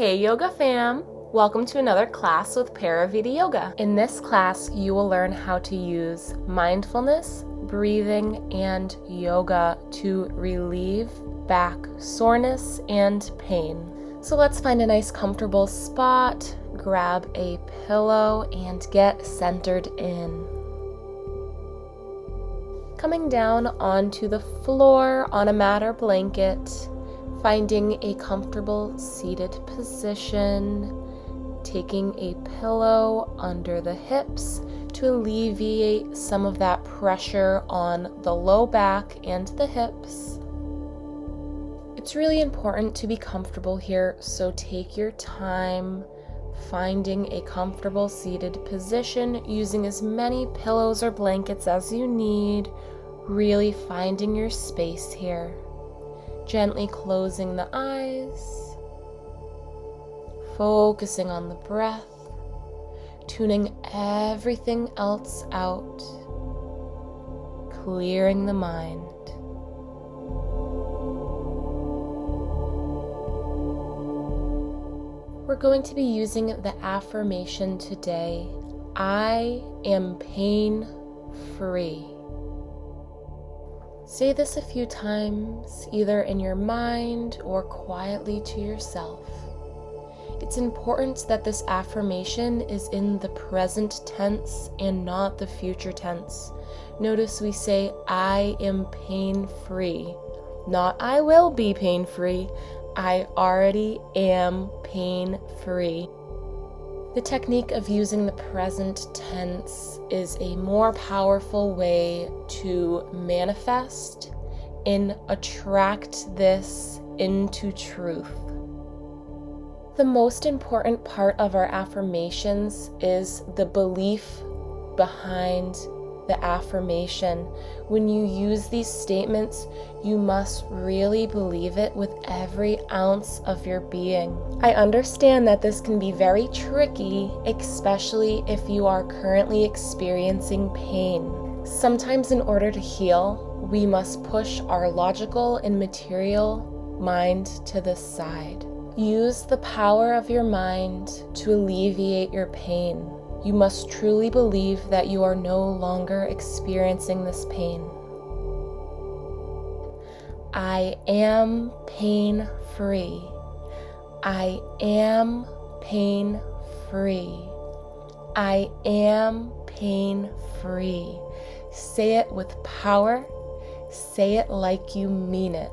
Hey Yoga fam! Welcome to another class with Paravita Yoga. In this class, you will learn how to use mindfulness, breathing, and yoga to relieve back soreness and pain. So let's find a nice comfortable spot, grab a pillow, and get centered in. Coming down onto the floor on a mat or blanket, finding a comfortable seated position, taking a pillow under the hips to alleviate some of that pressure on the low back and the hips. It's really important to be comfortable here, so take your time finding a comfortable seated position, using as many pillows or blankets as you need, really finding your space here. Gently closing the eyes, focusing on the breath, tuning everything else out, clearing the mind. We're going to be using the affirmation today, I am pain-free. Say this a few times, either in your mind or quietly to yourself. It's important that this affirmation is in the present tense and not the future tense. Notice we say, I am pain-free, not I will be pain-free. I already am pain-free. The technique of using the present tense is a more powerful way to manifest and attract this into truth. The most important part of our affirmations is the belief behind the affirmation. When you use these statements, you must really believe it with every ounce of your being. I understand that this can be very tricky, especially if you are currently experiencing pain. Sometimes in order to heal, we must push our logical and material mind to the side. Use the power of your mind to alleviate your pain. You must truly believe that you are no longer experiencing this pain. I am pain-free. I am pain-free. I am pain-free. Say it with power. Say it like you mean it.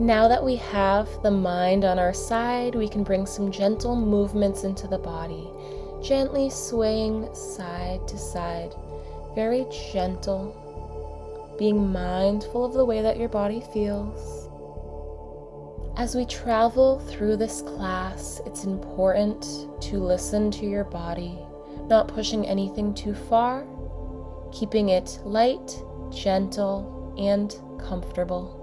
Now that we have the mind on our side, we can bring some gentle movements into the body, gently swaying side to side, very gentle, being mindful of the way that your body feels. As we travel through this class, it's important to listen to your body, not pushing anything too far, keeping it light, gentle, and comfortable.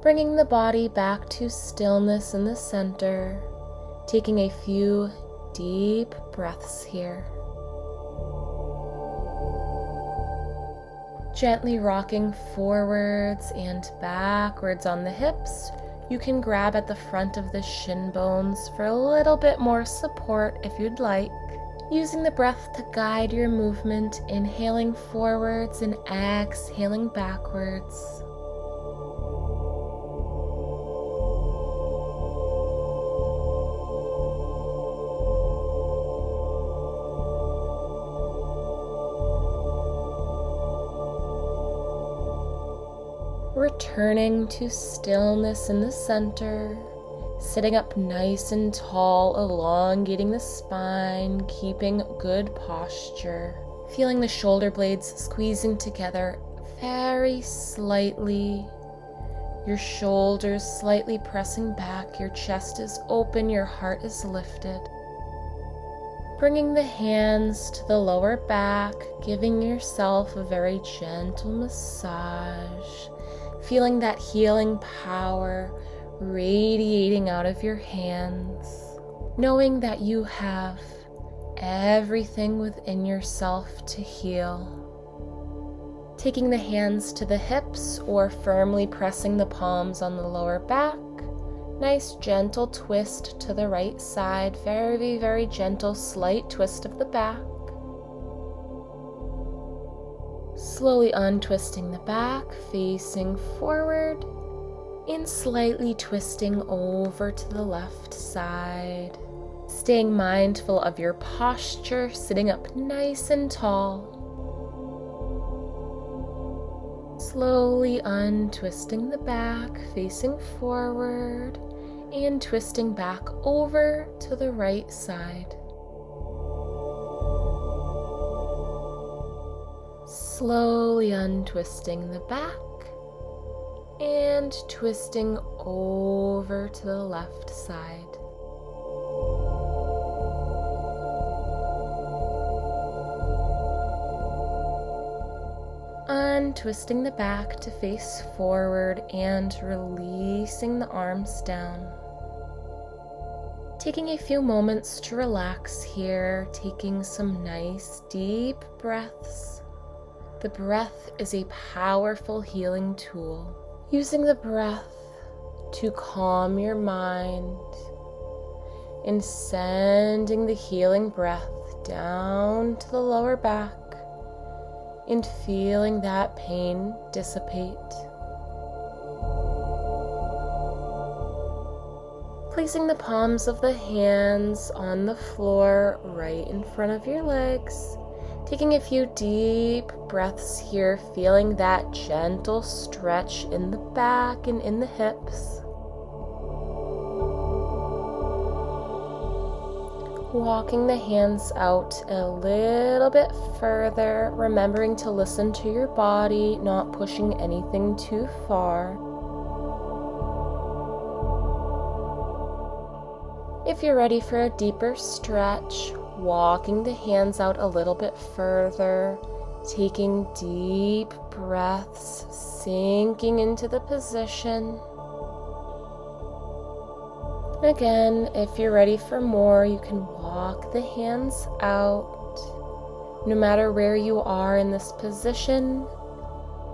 Bringing the body back to stillness in the center, taking a few deep breaths here. Gently rocking forwards and backwards on the hips. You can grab at the front of the shin bones for a little bit more support if you'd like. Using the breath to guide your movement, inhaling forwards and exhaling backwards. Returning to stillness in the center, sitting up nice and tall, elongating the spine, keeping good posture. Feeling the shoulder blades squeezing together very slightly. Your shoulders slightly pressing back, your chest is open, your heart is lifted. Bringing the hands to the lower back, giving yourself a very gentle massage. feeling that healing power radiating out of your hands, knowing that you have everything within yourself to heal. Taking the hands to the hips or firmly pressing the palms on the lower back. Nice gentle twist to the right side. Very, very gentle, slight twist of the back. Slowly untwisting the back, facing forward, and slightly twisting over to the left side. Staying mindful of your posture, sitting up nice and tall. Slowly untwisting the back, facing forward, and twisting back over to the right side. Slowly untwisting the back, and twisting over to the left side. Untwisting the back to face forward and releasing the arms down. Taking a few moments to relax here, taking some nice deep breaths. The breath is a powerful healing tool. Using the breath to calm your mind and sending the healing breath down to the lower back and feeling that pain dissipate. Placing the palms of the hands on the floor right in front of your legs. Taking a few deep breaths here, feeling that gentle stretch in the back and in the hips. Walking the hands out a little bit further, remembering to listen to your body, not pushing anything too far. If you're ready for a deeper stretch, walking the hands out a little bit further, taking deep breaths, sinking into the position. Again, if you're ready for more, you can walk the hands out. No matter where you are in this position,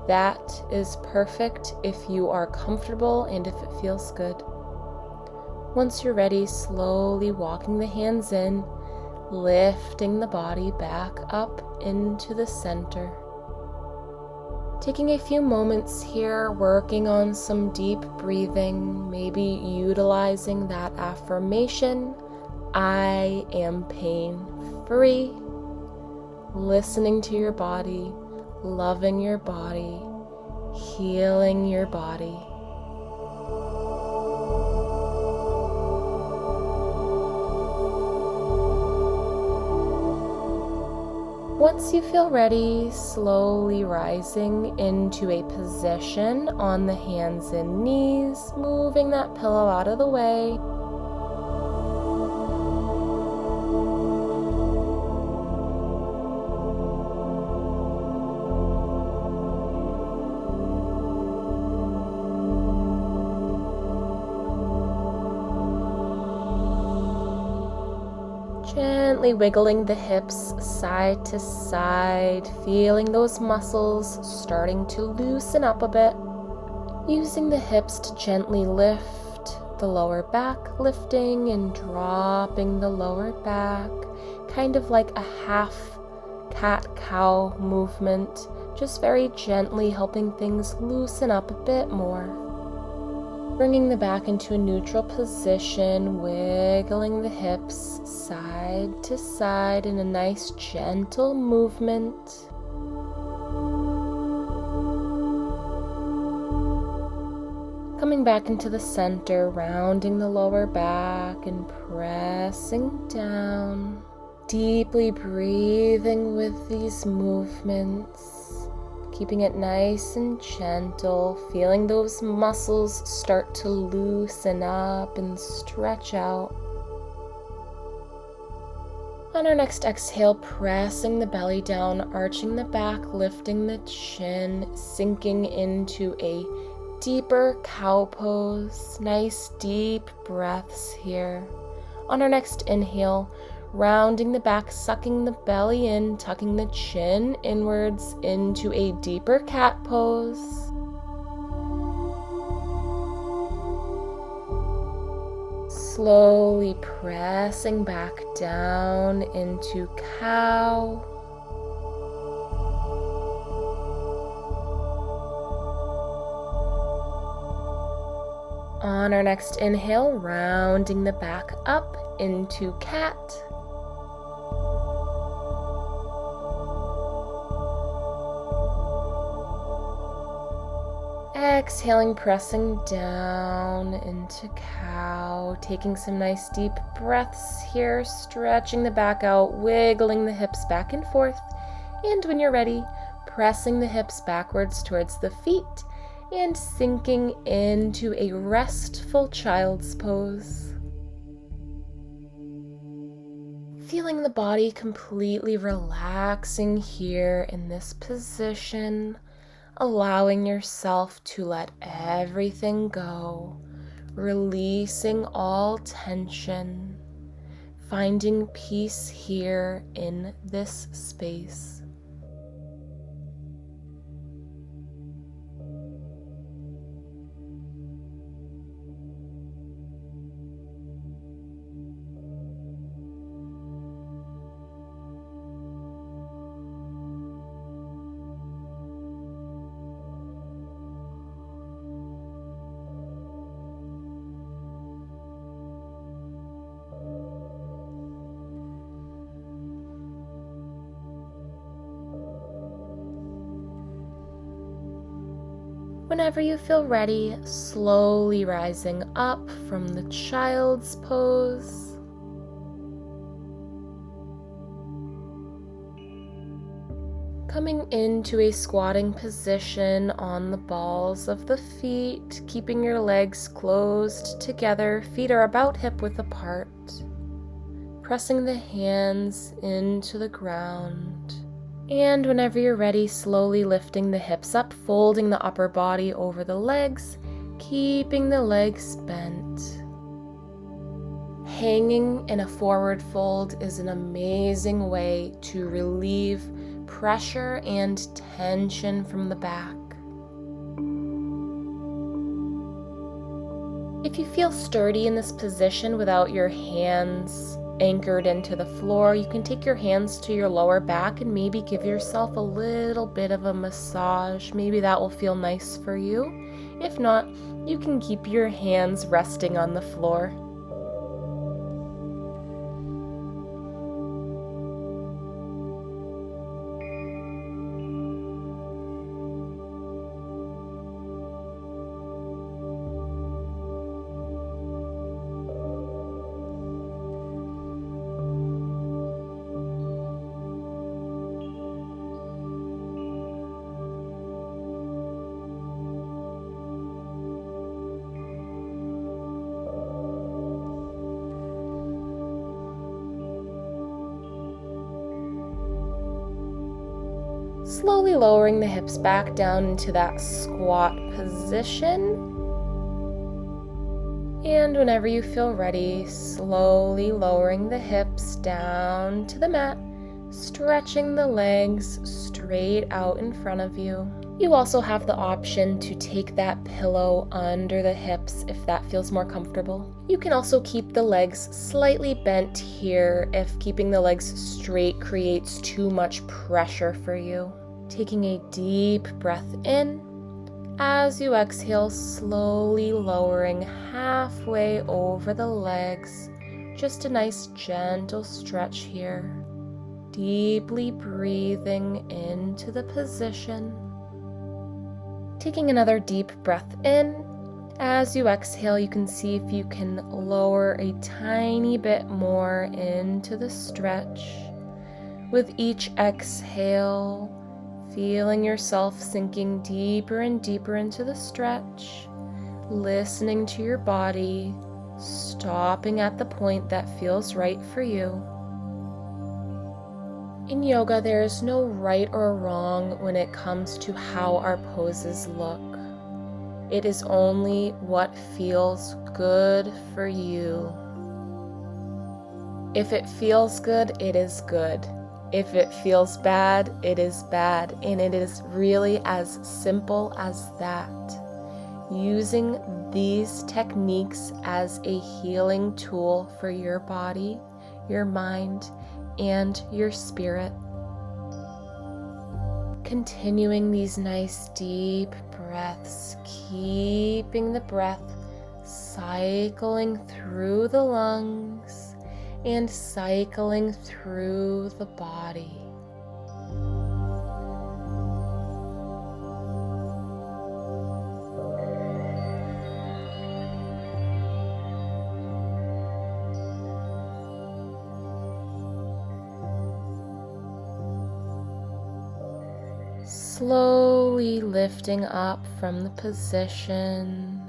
that is perfect if you are comfortable and if it feels good. Once you're ready, slowly walking the hands in, lifting the body back up into the center. Taking a few moments here, working on some deep breathing, maybe utilizing that affirmation, I am pain-free. Listening to your body, loving your body, healing your body. Once you feel ready, slowly rising into a position on the hands and knees, moving that pillow out of the way. Gently wiggling the hips side to side, feeling those muscles starting to loosen up a bit. Using the hips to gently lift the lower back, lifting and dropping the lower back, kind of like a half cat-cow movement, just very gently helping things loosen up a bit more. Bringing the back into a neutral position, wiggling the hips side to side in a nice gentle movement. Coming back into the center, rounding the lower back and pressing down. Deeply breathing with these movements. Keeping it nice and gentle, feeling those muscles start to loosen up and stretch out. On our next exhale, pressing the belly down, arching the back, lifting the chin, sinking into a deeper cow pose. Nice deep breaths here. On our next inhale, rounding the back, sucking the belly in, tucking the chin inwards into a deeper cat pose. Slowly pressing back down into cow. On our next inhale, rounding the back up into cat. Exhaling, pressing down into cow, taking some nice deep breaths here, stretching the back out, wiggling the hips back and forth, and when you're ready, pressing the hips backwards towards the feet and sinking into a restful child's pose. Feeling the body completely relaxing here in this position, allowing yourself to let everything go, releasing all tension, finding peace here in this space. Whenever you feel ready, slowly rising up from the child's pose. Coming into a squatting position on the balls of the feet, keeping your legs closed together, feet are about hip-width apart. Pressing the hands into the ground. And whenever you're ready, slowly lifting the hips up, folding the upper body over the legs, keeping the legs bent. Hanging in a forward fold is an amazing way to relieve pressure and tension from the back. If you feel sturdy in this position without your hands anchored into the floor, you can take your hands to your lower back and maybe give yourself a little bit of a massage. Maybe that will feel nice for you. If not, you can keep your hands resting on the floor. Slowly lowering the hips back down into that squat position. And whenever you feel ready, slowly lowering the hips down to the mat, stretching the legs straight out in front of you. You also have the option to take that pillow under the hips if that feels more comfortable. You can also keep the legs slightly bent here if keeping the legs straight creates too much pressure for you. Taking a deep breath in. As you exhale, slowly lowering halfway over the legs. Just a nice gentle stretch here. Deeply breathing into the position. Taking another deep breath in. As you exhale, you can see if you can lower a tiny bit more into the stretch. With each exhale, feeling yourself sinking deeper and deeper into the stretch, listening to your body, stopping at the point that feels right for you. In yoga, there is no right or wrong when it comes to how our poses look. It is only what feels good for you. If it feels good, it is good. If it feels bad, it is bad. And it is really as simple as that. Using these techniques as a healing tool for your body, your mind, and your spirit. Continuing these nice deep breaths, keeping the breath cycling through the lungs and cycling through the body. Slowly lifting up from the position,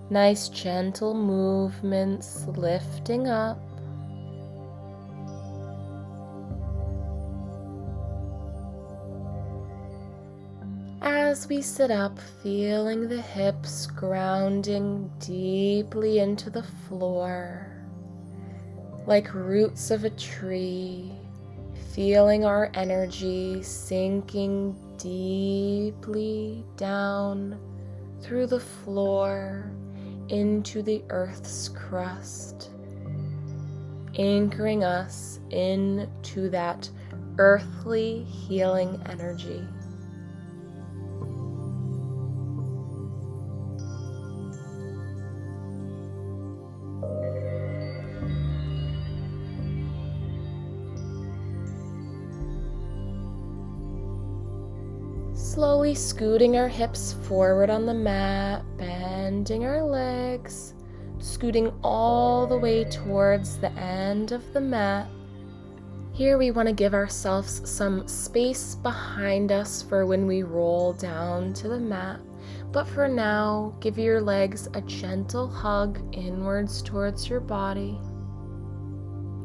nice gentle movements lifting up. As we sit up, feeling the hips grounding deeply into the floor, like roots of a tree, feeling our energy sinking deeply down through the floor into the earth's crust, anchoring us into that earthly healing energy. Slowly scooting our hips forward on the mat, bending our legs, scooting all the way towards the end of the mat. Here we want to give ourselves some space behind us for when we roll down to the mat. But for now, give your legs a gentle hug inwards towards your body.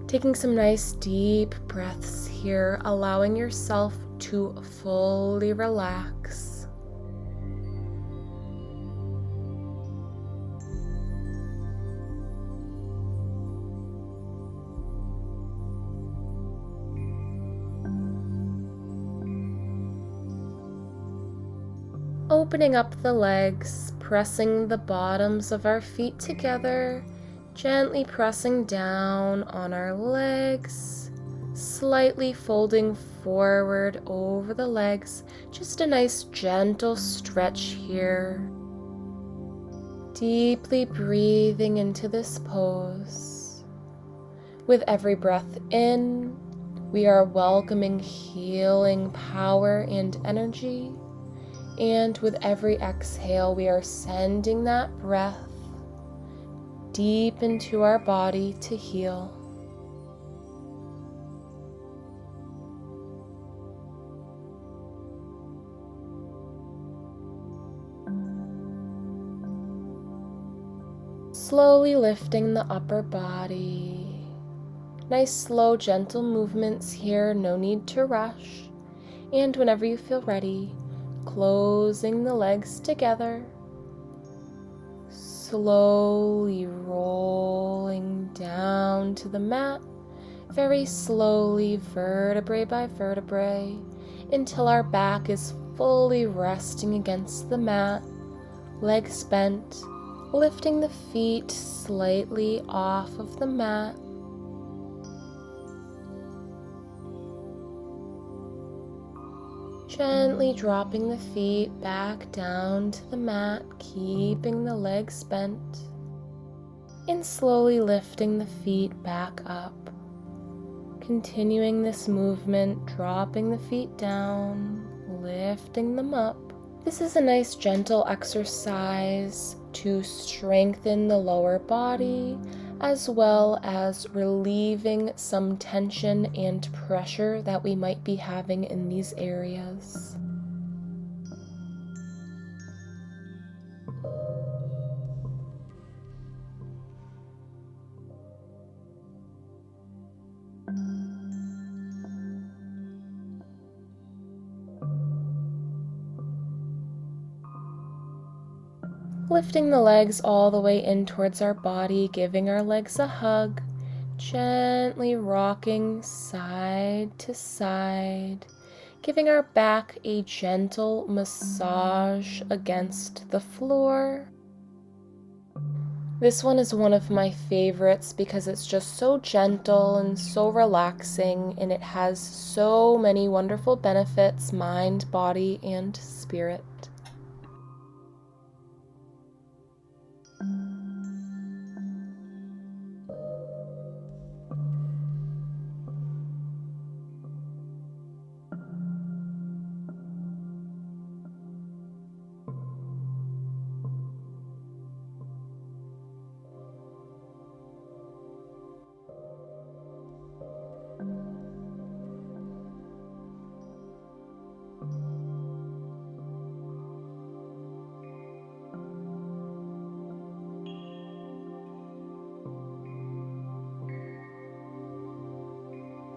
Taking some nice deep breaths here, allowing yourself to fully relax. Opening up the legs, pressing the bottoms of our feet together, gently pressing down on our legs, slightly folding forward over the legs, just a nice gentle stretch here. Deeply breathing into this pose. With every breath in, we are welcoming healing power and energy. And with every exhale, we are sending that breath deep into our body to heal. Slowly lifting the upper body. Nice, slow, gentle movements here, no need to rush. And whenever you feel ready, closing the legs together, slowly rolling down to the mat, very slowly, vertebrae by vertebrae, until our back is fully resting against the mat, legs bent, lifting the feet slightly off of the mat. Gently dropping the feet back down to the mat, keeping the legs bent, and slowly lifting the feet back up. Continuing this movement, dropping the feet down, lifting them up. This is a nice gentle exercise to strengthen the lower body, as well as relieving some tension and pressure that we might be having in these areas. Lifting the legs all the way in towards our body, giving our legs a hug, gently rocking side to side, giving our back a gentle massage against the floor. This one is one of my favorites because it's just so gentle and so relaxing, and it has so many wonderful benefits, mind, body, and spirit.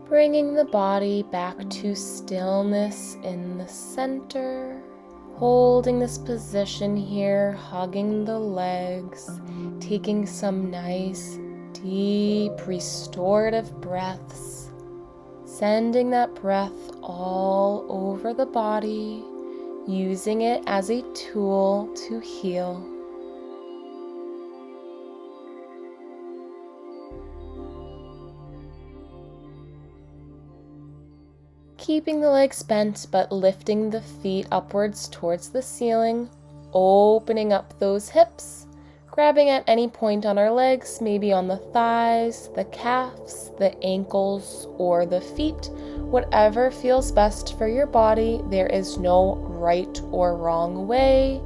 Bringing the body back to stillness in the center, holding this position here, hugging the legs, taking some nice, deep, restorative breaths, sending that breath all over the body, using it as a tool to heal. Keeping the legs bent but lifting the feet upwards towards the ceiling, opening up those hips, grabbing at any point on our legs, maybe on the thighs, the calves, the ankles, or the feet. Whatever feels best for your body. There is no right or wrong way.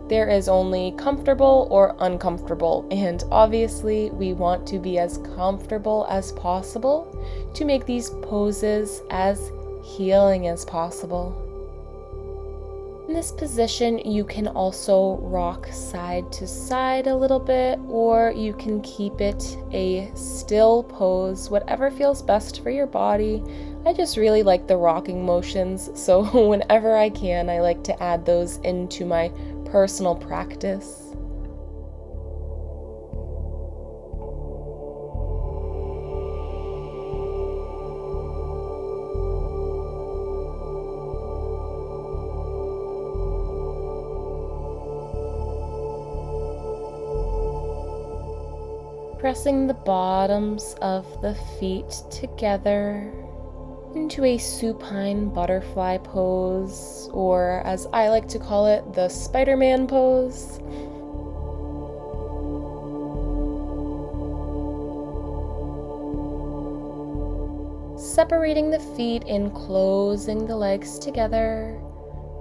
There is only comfortable or uncomfortable, and obviously we want to be as comfortable as possible to make these poses as healing as possible. In this position, you can also rock side to side a little bit, or you can keep it a still pose, whatever feels best for your body. I just really like the rocking motions, so whenever I can, I like to add those into my personal practice. Pressing the bottoms of the feet together into a supine butterfly pose, or as I like to call it, the Spider-Man pose. Separating the feet and closing the legs together,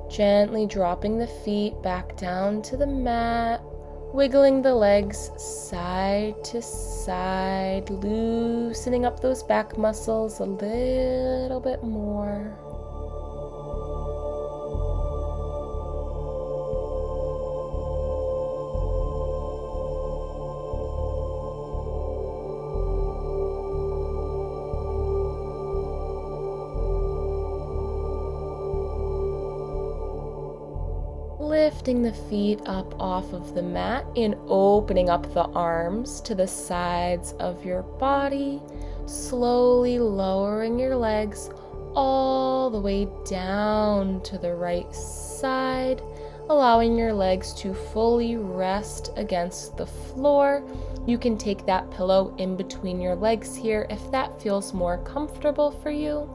gently dropping the feet back down to the mat, wiggling the legs side to side, loosening up those back muscles a little bit more. Lifting the feet up off of the mat and opening up the arms to the sides of your body, slowly lowering your legs all the way down to the right side, allowing your legs to fully rest against the floor. You can take that pillow in between your legs here if that feels more comfortable for you.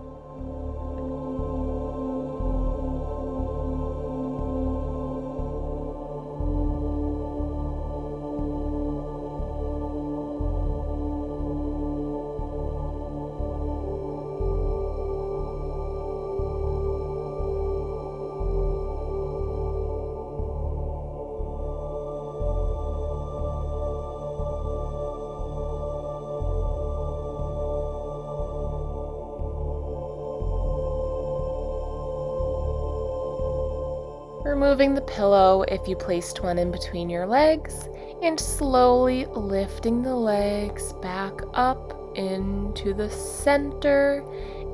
Removing the pillow if you placed one in between your legs, and slowly lifting the legs back up into the center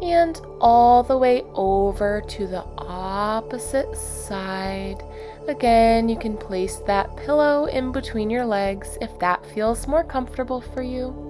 and all the way over to the opposite side, Again, you can place that pillow in between your legs if that feels more comfortable for you.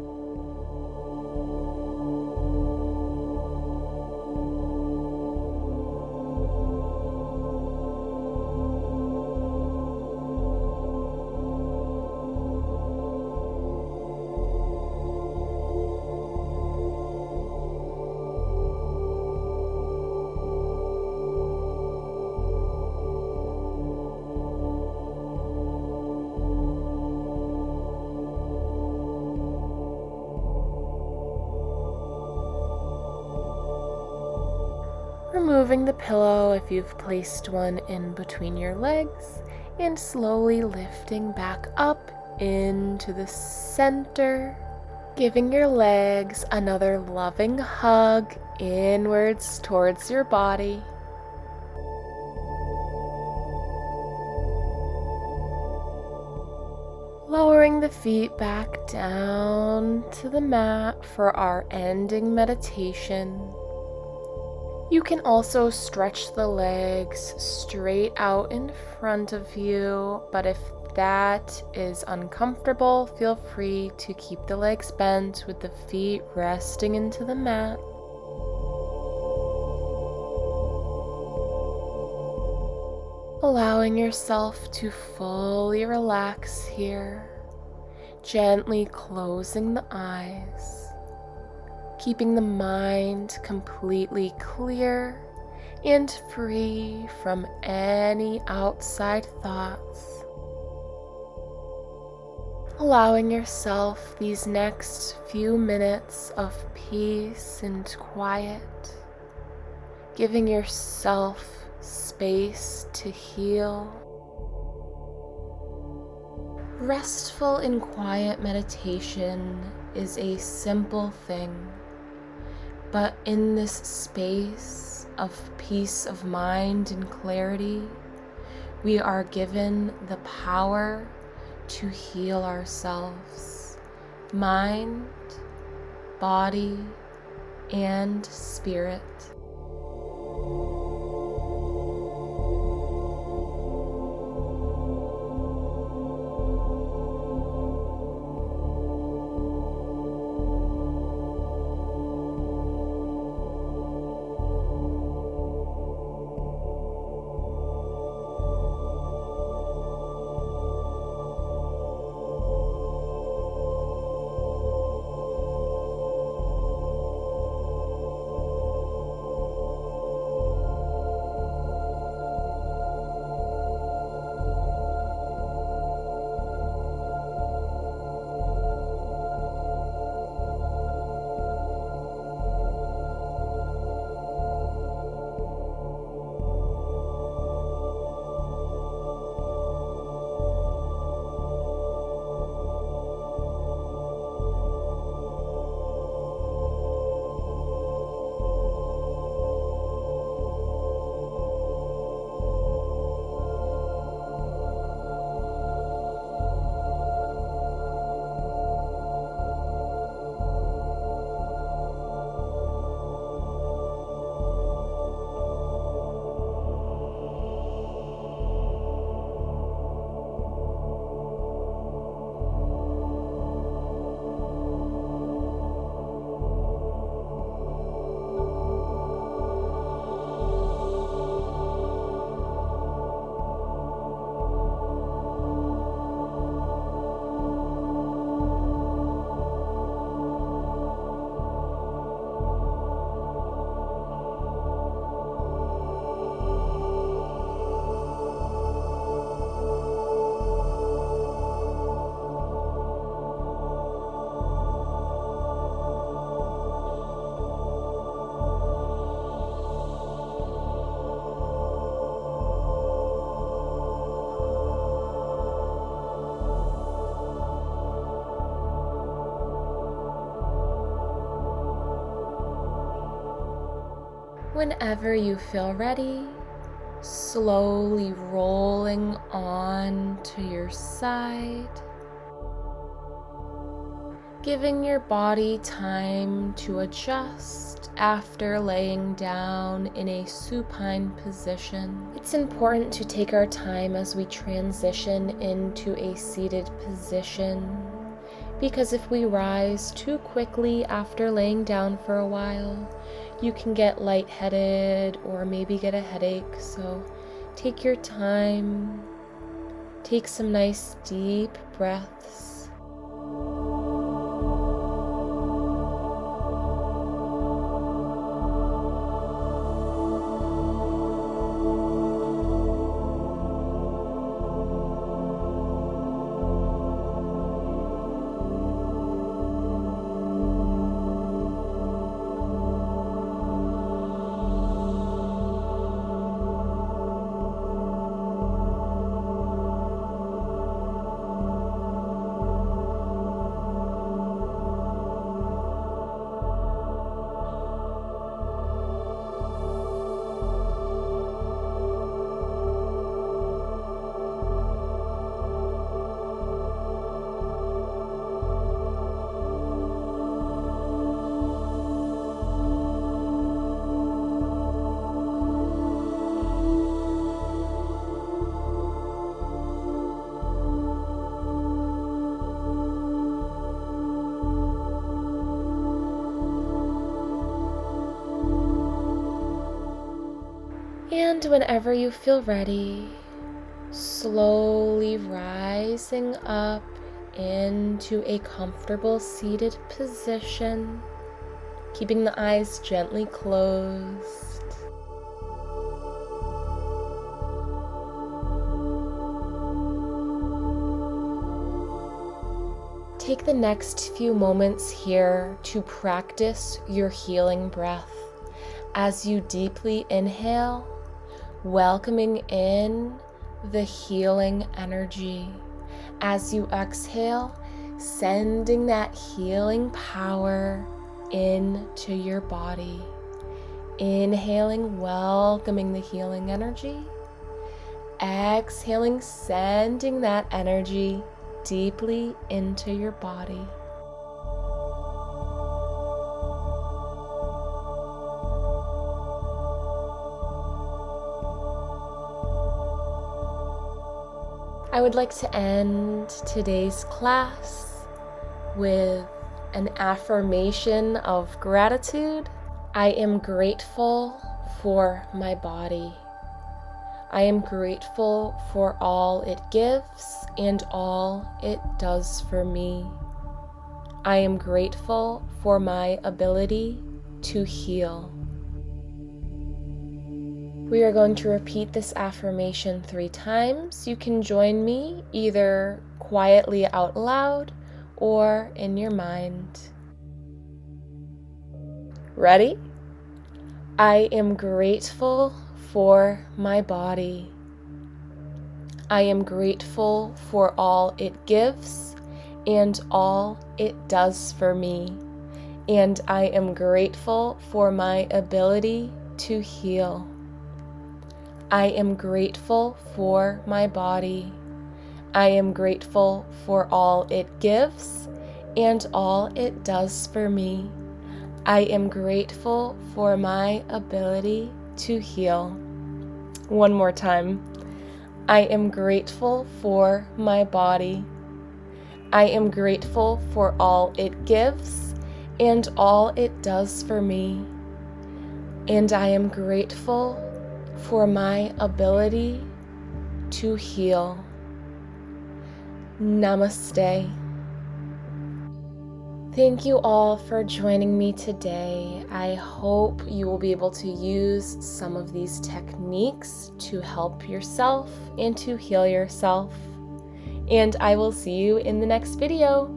Removing the pillow if you've placed one in between your legs, and slowly lifting back up into the center, giving your legs another loving hug inwards towards your body. Lowering the feet back down to the mat for our ending meditation. You can also stretch the legs straight out in front of you, but if that is uncomfortable, feel free to keep the legs bent with the feet resting into the mat. Allowing yourself to fully relax here, gently closing the eyes. Keeping the mind completely clear and free from any outside thoughts. Allowing yourself these next few minutes of peace and quiet. Giving yourself space to heal. Restful and quiet meditation is a simple thing. But in this space of peace of mind and clarity, we are given the power to heal ourselves, mind, body, and spirit. Whenever you feel ready, slowly rolling on to your side. giving your body time to adjust after laying down in a supine position. It's important to take our time as we transition into a seated position, because if we rise too quickly after laying down for a while, you can get lightheaded or maybe get a headache. So take your time, take some nice deep breaths. And whenever you feel ready, slowly rising up into a comfortable seated position, keeping the eyes gently closed. Take the next few moments here to practice your healing breath as you deeply inhale, welcoming in the healing energy. As you exhale, sending that healing power into your body. Inhaling, welcoming the healing energy. Exhaling, sending that energy deeply into your body. I would like to end today's class with an affirmation of gratitude. I am grateful for my body. I am grateful for all it gives and all it does for me. I am grateful for my ability to heal. We are going to repeat this affirmation 3 times. You can join me either quietly out loud or in your mind. Ready? I am grateful for my body. I am grateful for all it gives and all it does for me. And I am grateful for my ability to heal. I am grateful for my body. I am grateful for all it gives and all it does for me. I am grateful for my ability to heal. One more time. I am grateful for my body. I am grateful for all it gives and all it does for me. And I am grateful for my ability to heal. Namaste. Thank you all for joining me today. I hope you will be able to use some of these techniques to help yourself and to heal yourself. And I will see you in the next video.